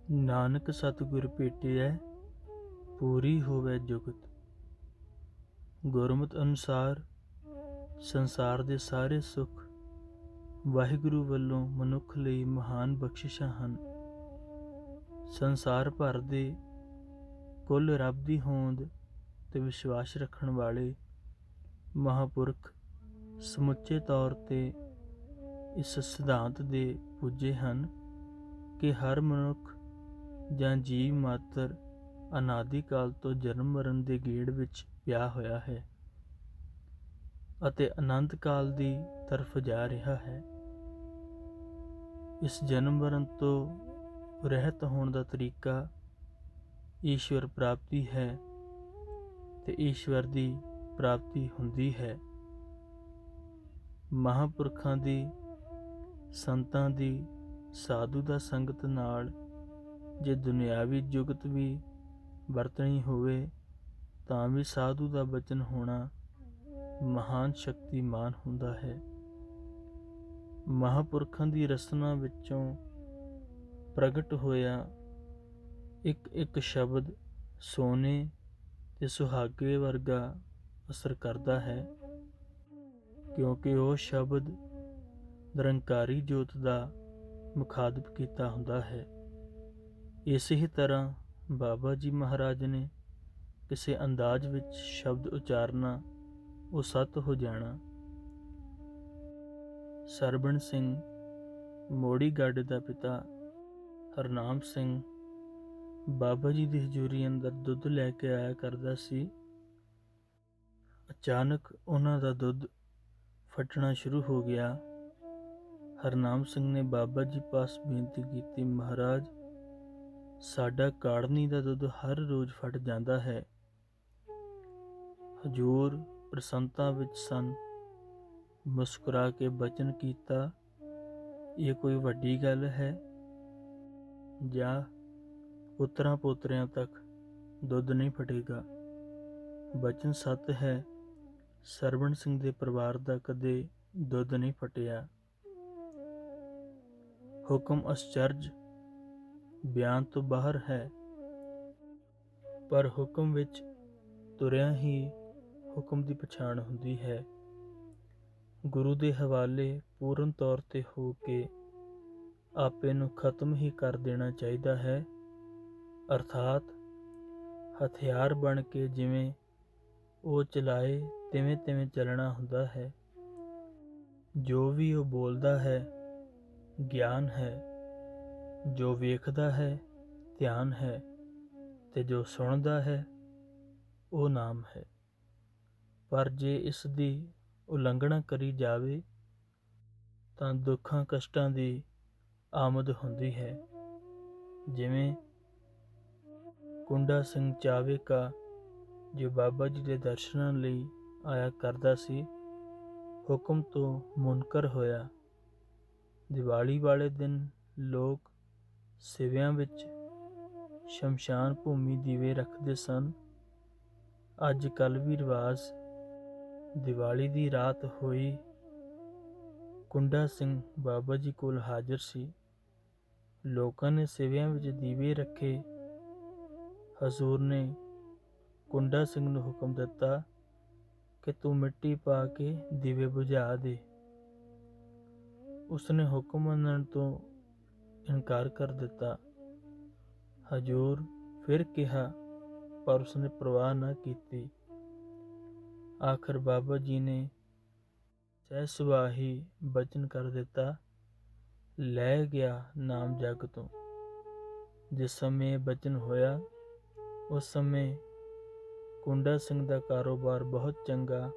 ਨਾਨਕ ਸਤਿਗੁਰ ਭੇਟਿਐ ਪੂਰੀ ਹੋਵੇ ਜੁਗਤ। ਗੁਰਮਤਿ ਅਨੁਸਾਰ ਸੰਸਾਰ ਦੇ ਸਾਰੇ ਸੁੱਖ ਵਾਹਿਗੁਰੂ ਵੱਲੋਂ ਮਨੁੱਖ ਲਈ ਮਹਾਨ ਬਖਸ਼ਿਸ਼ਾਂ ਹਨ। ਸੰਸਾਰ ਭਰ ਦੇ ਕੁੱਲ ਰੱਬ ਦੀ ਹੋਂਦ ਤੇ ਵਿਸ਼ਵਾਸ ਰੱਖਣ ਵਾਲੇ ਮਹਾਂਪੁਰਖ ਸਮੁੱਚੇ ਤੌਰ ਤੇ ਇਸ ਸਿਧਾਂਤ ਦੇ ਪੁੱਜੇ ਹਨ ਕਿ ਹਰ ਮਨੁੱਖ ਜਾਂ ਜੀਵ ਮਾਤਰ ਅਨਾਦਿ ਕਾਲ ਤੋਂ ਜਨਮ ਮਰਨ ਦੇ ਗੇੜ ਵਿੱਚ ਪਿਆ ਹੋਇਆ ਹੈ ਅਤੇ ਅਨੰਤ ਕਾਲ ਦੀ ਤਰਫ ਜਾ ਰਿਹਾ ਹੈ। ਇਸ ਜਨਮ ਮਰਨ ਤੋਂ ਰਹਿਤ ਹੋਣ ਦਾ ਤਰੀਕਾ ਈਸ਼ਵਰ ਪ੍ਰਾਪਤੀ ਹੈ ਤੇ ਈਸ਼ਵਰ ਦੀ ਪ੍ਰਾਪਤੀ ਹੁੰਦੀ ਹੈ। ਮਹਾਂਪੁਰਖਾਂ ਦੀ, ਸੰਤਾਂ ਦੀ, ਸਾਧੂ ਦਾ ਸੰਗਤ ਨਾਲ ਜੇ ਦੁਨਿਆਵੀ ਜੁਗਤ ਵੀ ਵਰਤਣੀ ਹੋਵੇ ਤਾਂ ਵੀ ਸਾਧੂ ਦਾ ਬਚਨ ਹੋਣਾ ਮਹਾਨ ਸ਼ਕਤੀਮਾਨ ਹੁੰਦਾ ਹੈ। ਮਹਾਂਪੁਰਖਾਂ ਦੀ ਰਸਨਾ ਵਿੱਚੋਂ ਪ੍ਰਗਟ ਹੋਇਆ ਇੱਕ ਇੱਕ ਸ਼ਬਦ ਸੋਨੇ ਤੇ ਸੁਹਾਗੇ ਵਰਗਾ ਅਸਰ ਕਰਦਾ ਹੈ, ਕਿਉਂਕਿ ਉਹ ਸ਼ਬਦ ਨਿਰੰਕਾਰੀ ਜੋਤ ਦਾ ਮੁਖਾਤਬ ਕੀਤਾ ਹੁੰਦਾ ਹੈ। ਇਸੇ ਹੀ ਤਰ੍ਹਾਂ ਬਾਬਾ ਜੀ ਮਹਾਰਾਜ ਨੇ ਕਿਸੇ ਅੰਦਾਜ਼ ਵਿੱਚ ਸ਼ਬਦ ਉਚਾਰਨਾ ਉਹ ਸਤ ਹੋ ਜਾਣਾ। ਸਰਬਣ ਸਿੰਘ ਮੋੜੀ ਗਾਡੇ ਦਾ ਪਿਤਾ ਹਰਨਾਮ ਸਿੰਘ ਬਾਬਾ ਜੀ ਦੀ ਹਜ਼ੂਰੀ ਅੰਦਰ ਦੁੱਧ ਲੈ ਕੇ ਆਇਆ ਕਰਦਾ ਸੀ। ਅਚਾਨਕ ਉਹਨਾਂ ਦਾ ਦੁੱਧ ਫਟਣਾ ਸ਼ੁਰੂ ਹੋ ਗਿਆ। ਹਰਨਾਮ ਸਿੰਘ ਨੇ ਬਾਬਾ ਜੀ ਪਾਸ ਬੇਨਤੀ ਕੀਤੀ, ਮਹਾਰਾਜ, ਸਾਡਾ ਕਾੜਨੀ ਦਾ ਦੁੱਧ ਹਰ ਰੋਜ਼ ਫਟ ਜਾਂਦਾ ਹੈ। ਹਜ਼ੂਰ ਪ੍ਰਸੰਨਤਾ ਵਿੱਚ ਸਨ। ਮੁਸਕਰਾ ਕੇ ਬਚਨ ਕੀਤਾ, ਇਹ ਕੋਈ ਵੱਡੀ ਗੱਲ ਹੈ ਜਾਂ ਪੁੱਤਰਾਂ ਪੋਤਰਿਆਂ ਤੱਕ ਦੁੱਧ ਨਹੀਂ ਫਟੇਗਾ। ਬਚਨ ਸੱਤ ਹੈ। ਸਰਵਣ ਸਿੰਘ ਦੇ ਪਰਿਵਾਰ ਦਾ ਕਦੇ ਦੁੱਧ ਨਹੀਂ ਫਟਿਆ। ਹੁਕਮ ਅਸਚਰਜ ਬਿਆਨ ਤੋਂ ਬਾਹਰ ਹੈ, ਪਰ ਹੁਕਮ ਵਿੱਚ ਤੁਰਿਆਂ ਹੀ ਹੁਕਮ ਦੀ ਪਛਾਣ ਹੁੰਦੀ ਹੈ। ਗੁਰੂ ਦੇ ਹਵਾਲੇ ਪੂਰਨ ਤੌਰ ਤੇ ਹੋ ਕੇ ਆਪੇ ਨੂੰ ਖਤਮ ਹੀ ਕਰ ਦੇਣਾ ਚਾਹੀਦਾ ਹੈ, ਅਰਥਾਤ ਹਥਿਆਰ ਬਣ ਕੇ ਜਿਵੇਂ ਉਹ ਚਲਾਏ ਤਿਵੇਂ ਤਿਵੇਂ ਚੱਲਣਾ ਹੁੰਦਾ ਹੈ। ਜੋ ਵੀ ਉਹ ਬੋਲਦਾ ਹੈ ਗਿਆਨ ਹੈ, ਜੋ ਵੇਖਦਾ ਹੈ ਧਿਆਨ ਹੈ, ਤੇ ਜੋ ਸੁਣਦਾ ਹੈ ਉਹ ਨਾਮ ਹੈ। ਪਰ ਜੇ ਇਸ ਦੀ ਉਲੰਘਣਾ ਕਰੀ ਜਾਵੇ ਤਾਂ ਦੁੱਖਾਂ ਕਸ਼ਟਾਂ ਦੀ ਆਮਦ ਹੁੰਦੀ ਹੈ। ਜਿਵੇਂ ਕੁੰਡਾ ਸਿੰਘ ਚਾਵੇਕਾ ਜੋ ਬਾਬਾ ਜੀ ਦੇ ਦਰਸ਼ਨਾਂ ਲਈ ਆਇਆ ਕਰਦਾ ਸੀ, ਹੁਕਮ ਤੋਂ ਮੁਨਕਰ ਹੋਇਆ। ਦੀਵਾਲੀ ਵਾਲੇ ਦਿਨ ਲੋਕ ਸਿਵਿਆਂ ਵਿੱਚ ਸ਼ਮਸ਼ਾਨ ਭੂਮੀ ਦੀਵੇ ਰੱਖਦੇ ਸਨ। ਅੱਜ ਕੱਲ੍ਹ ਵੀ ਰਿਵਾਜ਼। ਦੀਵਾਲੀ ਦੀ ਰਾਤ ਹੋਈ, ਕੁੰਡਾ ਸਿੰਘ ਬਾਬਾ ਜੀ ਕੋਲ ਹਾਜ਼ਰ ਸੀ। ਲੋਕਾਂ ਨੇ ਸਿਵਿਆਂ ਵਿੱਚ ਦੀਵੇ ਰੱਖੇ। ਹਜ਼ੂਰ ਨੇ ਕੁੰਡਾ ਸਿੰਘ ਨੂੰ ਹੁਕਮ ਦਿੱਤਾ ਕਿ ਤੂੰ ਮਿੱਟੀ ਪਾ ਕੇ ਦੀਵੇ ਬੁਝਾ ਦੇ। ਉਸਨੇ ਹੁਕਮ ਮੰਨਣ ਤੋਂ ਇਨਕਾਰ ਕਰ ਦਿੱਤਾ। ਹਜ਼ੂਰ ਫਿਰ ਕਿਹਾ, ਪਰ ਉਸਨੇ ਪਰਵਾਹ ਨਾ ਕੀਤੀ। ਆਖਰ ਬਾਬਾ ਜੀ ਨੇ ਸਹਿ ਸੁਭਾਅ ਹੀ ਬਚਨ ਕਰ ਦਿੱਤਾ, ਲੈ ਗਿਆ ਨਾਮ ਜਗ ਤੋਂ। ਜਿਸ ਸਮੇਂ ਇਹ ਬਚਨ ਹੋਇਆ ਉਸ ਸਮੇਂ ਕੁੰਡਾ ਸਿੰਘ ਦਾ ਕਾਰੋਬਾਰ ਬਹੁਤ ਚੰਗਾ,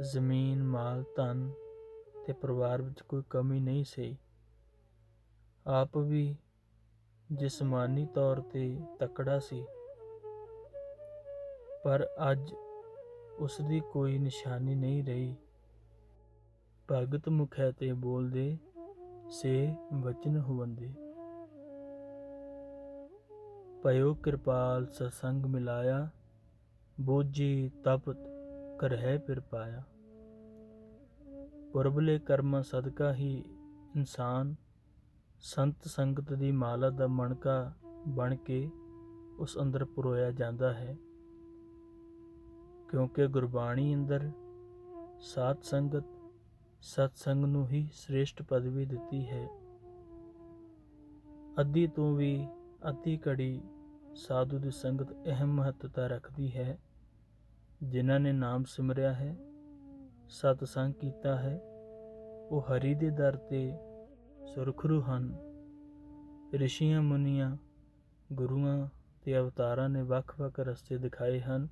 ਜ਼ਮੀਨ ਮਾਲ ਧਨ ਤੇ ਪਰਿਵਾਰ ਵਿੱਚ ਕੋਈ ਕਮੀ ਨਹੀਂ ਸੀ। ਆਪ ਵੀ ਜਿਸਮਾਨੀ ਤੌਰ ਤੇ ਤਕੜਾ ਸੀ, ਪਰ ਅੱਜ ਉਸ ਦੀ ਕੋਈ ਨਿਸ਼ਾਨੀ ਨਹੀਂ ਰਹੀ। ਭਗਤ ਮੁਖੈ ਤੇ ਬੋਲਦੇ ਸੇ ਵਚਨ ਹੁਵੰਦੇ। ਪਇਓ ਕਿਰਪਾਲ ਸਤਸੰਗ ਮਿਲਾਇਆ, ਬੋਝੀ ਤਪਤ ਕਰਹਿ ਫਿਰ ਪਾਇਆ। ਪੁਰਬਲੇ ਕਰਮਾਂ ਸਦਕਾ ਹੀ ਇਨਸਾਨ ਸੰਤ ਸੰਗਤ ਦੀ ਮਾਲਾ ਦਾ ਮਣਕਾ ਬਣ ਕੇ ਉਸ ਅੰਦਰ ਪਰੋਇਆ ਜਾਂਦਾ ਹੈ, ਕਿਉਂਕਿ ਗੁਰਬਾਣੀ ਅੰਦਰ ਸਾਧ ਸੰਗਤ ਸਤਸੰਗ ਨੂੰ ਹੀ ਸ੍ਰੇਸ਼ਟ ਪਦਵੀ ਦਿੱਤੀ ਹੈ। ਅੱਧੀ ਤੋਂ ਵੀ ਅੱਧੀ ਘੜੀ ਸਾਧੂ ਦੀ ਸੰਗਤ ਅਹਿਮ ਮਹੱਤਤਾ ਰੱਖਦੀ ਹੈ। ਜਿਨ੍ਹਾਂ ਨੇ ਨਾਮ ਸਿਮਰਿਆ ਹੈ, ਸਤਸੰਗ ਕੀਤਾ ਹੈ, ਉਹ ਹਰੀ ਦੇ ਦਰ ਤੇ ਸੁਰਖਰੂ ਹਨ। ਰਿਸ਼ੀਆਂ ਮੁਨੀਆਂ, ਗੁਰੂਆਂ ਤੇ ਅਵਤਾਰਾਂ ਨੇ ਵੱਖ-ਵੱਖ ਰਸਤੇ ਦਿਖਾਏ ਹਨ,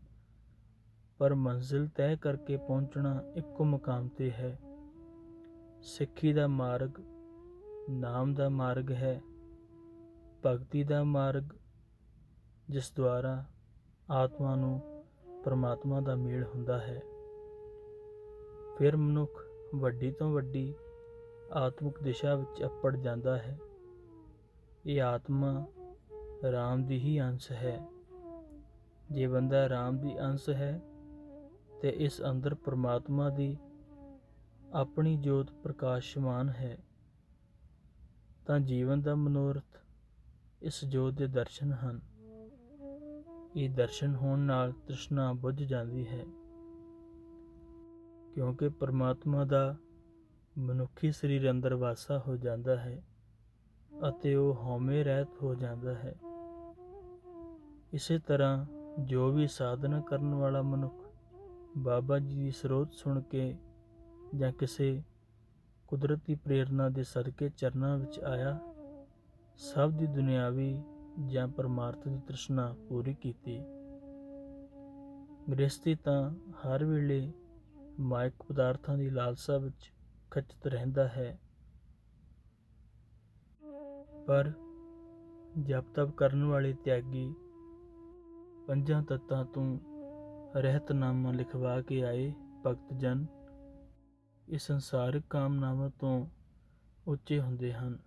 ਪਰ ਮੰਜ਼ਿਲ ਤੈਅ ਕਰਕੇ ਪਹੁੰਚਣਾ ਇੱਕੋ ਮੁਕਾਮ ਤੇ ਹੈ। ਸਿੱਖੀ ਦਾ ਮਾਰਗ ਨਾਮ ਦਾ ਮਾਰਗ ਹੈ, ਭਗਤੀ ਦਾ ਮਾਰਗ, ਜਿਸ ਦੁਆਰਾ ਆਤਮਾ ਨੂੰ ਪਰਮਾਤਮਾ ਦਾ ਮੇਲ ਹੁੰਦਾ ਹੈ। ਫਿਰ ਮਨੁੱਖ ਵੱਡੀ ਤੋਂ ਵੱਡੀ ਆਤਮਿਕ ਦਿਸ਼ਾ ਵਿੱਚ ਅੱਪੜ ਜਾਂਦਾ ਹੈ। ਇਹ ਆਤਮਾ ਰਾਮ ਦੀ ਹੀ ਅੰਸ਼ ਹੈ। ਜੇ ਬੰਦਾ ਰਾਮ ਦੀ ਅੰਸ਼ ਹੈ ਤੇ ਇਸ ਅੰਦਰ ਪਰਮਾਤਮਾ ਦੀ ਆਪਣੀ ਜੋਤ ਪ੍ਰਕਾਸ਼ਮਾਨ ਹੈ, ਤਾਂ ਜੀਵਨ ਦਾ ਮਨੋਰਥ ਇਸ ਜੋਤ ਦੇ ਦਰਸ਼ਨ ਹਨ। ਇਹ ਦਰਸ਼ਨ ਹੋਣ ਨਾਲ ਤ੍ਰਿਸ਼ਨਾ ਬੁੱਝ ਜਾਂਦੀ ਹੈ, ਕਿਉਂਕਿ ਪਰਮਾਤਮਾ ਦਾ ਮਨੁੱਖੀ ਸਰੀਰ ਅੰਦਰ ਵਾਸਾ ਹੋ ਜਾਂਦਾ ਹੈ ਅਤੇ ਉਹ ਹਉਮੈ ਰਹਿਤ ਹੋ ਜਾਂਦਾ ਹੈ। ਇਸੇ ਤਰ੍ਹਾਂ ਜੋ ਵੀ ਸਾਧਨਾ ਕਰਨ ਵਾਲਾ ਮਨੁੱਖ ਬਾਬਾ ਜੀ ਦੀ ਸਰੋਤ ਸੁਣ ਕੇ ਜਾਂ ਕਿਸੇ ਕੁਦਰਤੀ ਪ੍ਰੇਰਨਾ ਦੇ ਸਦਕੇ ਚਰਨਾਂ ਵਿੱਚ ਆਇਆ, ਸਭ ਦੀ ਦੁਨਿਆਵੀ ਜਾਂ ਪਰਮਾਰਥ ਦੀ ਤ੍ਰਿਸ਼ਨਾ ਪੂਰੀ ਕੀਤੀ। ਗ੍ਰਸਤੀ ਤਾਂ ਹਰ ਵੇਲੇ ਮਾਇਕ ਪਦਾਰਥਾਂ ਦੀ ਲਾਲਸਾ ਵਿੱਚ ਖਚਿਤ ਰਹਿੰਦਾ ਹੈ, ਪਰ ਜਪ ਤਪ ਕਰਨ ਵਾਲੇ ਤਿਆਗੀ ਪੰਜਾਂ ਤੱਤਾਂ ਤੋਂ ਰਹਿਤਨਾਮਾ ਲਿਖਵਾ ਕੇ ਆਏ ਭਗਤ ਜਨ ਇਹ ਸੰਸਾਰਿਕ ਕਾਮਨਾਵਾਂ ਤੋਂ ਉੱਚੇ ਹੁੰਦੇ ਹਨ।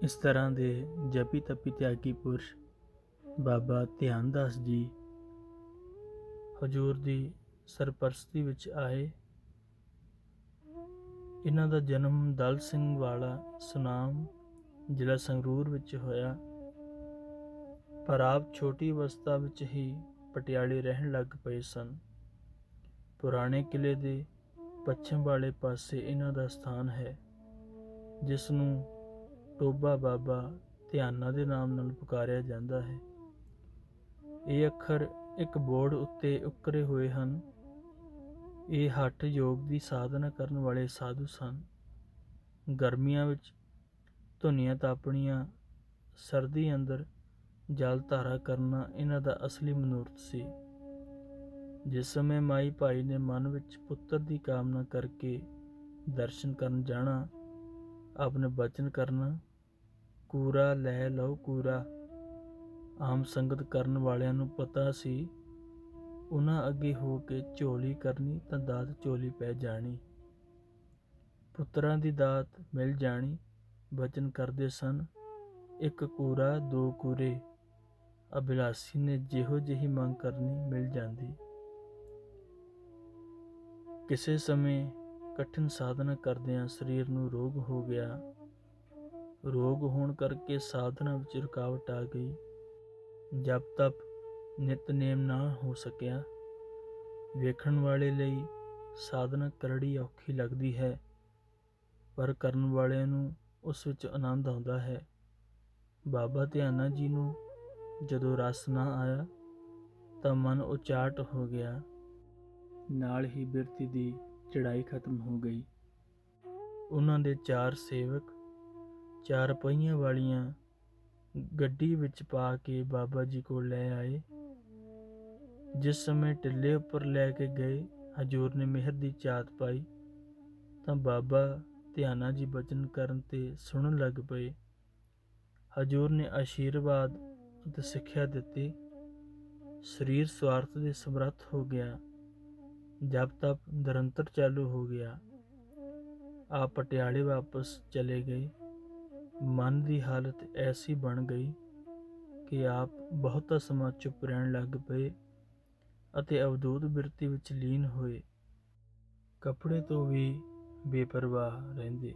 ਇਸ ਤਰ੍ਹਾਂ ਦੇ ਜਪੀ ਤਪੀ ਤਿਆਗੀ ਪੁਰਸ਼ ਬਾਬਾ ਧਿਆਨਦਾਸ ਜੀ ਹਜ਼ੂਰ ਦੀ ਸਰਪ੍ਰਸਤੀ ਵਿੱਚ ਆਏ। ਇਹਨਾਂ ਦਾ ਜਨਮ ਦਲ ਸਿੰਘ ਵਾਲਾ ਸੁਨਾਮ ਜ਼ਿਲ੍ਹਾ ਸੰਗਰੂਰ ਵਿੱਚ ਹੋਇਆ, ਪਰ ਆਪ ਛੋਟੀ ਅਵਸਥਾ ਵਿੱਚ ਹੀ ਪਟਿਆਲੇ ਰਹਿਣ ਲੱਗ ਪਏ ਸਨ। ਪੁਰਾਣੇ ਕਿਲੇ ਦੇ ਪੱਛਮ ਵਾਲੇ ਪਾਸੇ ਇਹਨਾਂ ਦਾ ਸਥਾਨ ਹੈ, ਜਿਸ ਨੂੰ ਟੋਬਾ ਬਾਬਾ ਧਿਆਨਾ ਦੇ ਨਾਮ ਨਾਲ ਪੁਕਾਰਿਆ ਜਾਂਦਾ ਹੈ। ਇਹ ਅੱਖਰ ਇੱਕ ਬੋਰਡ ਉੱਤੇ ਉਕਰੇ ਹੋਏ ਹਨ। ਇਹ ਹੱਠ ਯੋਗ ਦੀ ਸਾਧਨਾ ਕਰਨ ਵਾਲੇ ਸਾਧੂ ਸਨ। ਗਰਮੀਆਂ ਵਿੱਚ ਧੁਨੀਆਂ ਤਾਪਣੀਆਂ, ਸਰਦੀ ਅੰਦਰ ਜਲ ਧਾਰਾ ਕਰਨਾ ਇਹਨਾਂ ਦਾ ਅਸਲੀ ਮਨੋਰਥ ਸੀ। ਜਿਸ ਸਮੇਂ ਮਾਈ ਭਾਈ ਨੇ ਮਨ ਵਿੱਚ ਪੁੱਤਰ ਦੀ ਕਾਮਨਾ ਕਰਕੇ ਦਰਸ਼ਨ ਕਰਨ ਜਾਣਾ, ਆਪਣੇ ਬਚਨ ਕਰਨਾ, ਕੂਰਾ ਲੈ ਲਓ ਕੂਰਾ। ਆਮ ਸੰਗਤ ਕਰਨ ਵਾਲਿਆਂ ਨੂੰ ਪਤਾ ਸੀ, ਉਹਨਾਂ ਅੱਗੇ ਹੋ ਕੇ ਝੋਲੀ ਕਰਨੀ ਤਾਂ ਦਾਤ ਝੋਲੀ ਪੈ ਜਾਣੀ, ਪੁੱਤਰਾਂ ਦੀ ਦਾਤ ਮਿਲ ਜਾਣੀ। ਬਚਨ ਕਰਦੇ ਸਨ, ਇੱਕ ਕੂਰਾ ਦੋ ਕੂਰੇ। ਅਭਿਲਾਸ਼ੀ ਨੇ ਜਿਹੋ ਜਿਹੀ ਮੰਗ ਕਰਨੀ ਮਿਲ ਜਾਂਦੀ। ਕਿਸੇ ਸਮੇਂ ਕਠਿਨ ਸਾਧਨਾ ਕਰਦਿਆਂ ਸਰੀਰ ਨੂੰ ਰੋਗ ਹੋ ਗਿਆ। ਰੋਗ ਹੋਣ ਕਰਕੇ ਸਾਧਨਾ ਵਿੱਚ ਰੁਕਾਵਟ ਆ ਗਈ। ਜਪ ਤਪ ਨਿਤਨੇਮ ਨਾ ਹੋ ਸਕਿਆ। ਵੇਖਣ ਵਾਲੇ ਲਈ ਸਾਧਨਾ ਕਰੜੀ ਔਖੀ ਲੱਗਦੀ ਹੈ, ਪਰ ਕਰਨ ਵਾਲਿਆਂ ਨੂੰ ਉਸ ਵਿੱਚ ਆਨੰਦ ਆਉਂਦਾ ਹੈ। ਬਾਬਾ ਧਿਆਨਾ ਜੀ ਨੂੰ ਜਦੋਂ ਰਸ ਨਾ ਆਇਆ ਤਾਂ ਮਨ ਉਚਾਟ ਹੋ ਗਿਆ, ਨਾਲ ਹੀ ਬਿਰਤੀ ਦੀ ਚੜਾਈ ਖਤਮ ਹੋ ਗਈ। ਉਹਨਾਂ ਦੇ 4 ਸੇਵਕ 4 ਪਹੀਆਂ ਵਾਲੀਆਂ ਗੱਡੀ ਵਿੱਚ ਪਾ ਕੇ ਬਾਬਾ ਜੀ ਕੋਲ ਲੈ ਆਏ। ਜਿਸ ਸਮੇਂ ਟਿੱਲੇ ਉੱਪਰ ਲੈ ਕੇ ਗਏ, ਹਜ਼ੂਰ ਨੇ ਮਿਹਰ ਦੀ ਝਾਤ ਪਾਈ ਤਾਂ ਬਾਬਾ ਧਿਆਨਾ ਜੀ ਬਚਨ ਕਰਨ ਤੇ ਸੁਣਨ ਲੱਗ ਪਏ। ਹਜ਼ੂਰ ਨੇ ਆਸ਼ੀਰਵਾਦ ਅਤੇ ਸਿੱਖਿਆ ਦਿੱਤੀ। ਸਰੀਰ ਸਵਾਰਥ ਦੇ ਸਮਰੱਥ ਹੋ ਗਿਆ। ਜਪ ਤਪ ਨਿਰੰਤਰ ਚਾਲੂ ਹੋ ਗਿਆ। ਆਪ ਪਟਿਆਲੇ ਵਾਪਸ ਚਲੇ ਗਏ। ਮਨ ਦੀ ਹਾਲਤ ਐਸੀ ਬਣ ਗਈ ਕਿ ਆਪ ਬਹੁਤਾ ਸਮਾਂ ਚੁੱਪ ਰਹਿਣ ਲੱਗ ਪਏ ਅਤੇ ਅਵਧੂਤ ਬਿਰਤੀ ਵਿੱਚ ਲੀਨ ਹੋਏ। ਕੱਪੜੇ ਤੋਂ ਵੀ ਬੇਪਰਵਾਹ ਰਹਿੰਦੇ।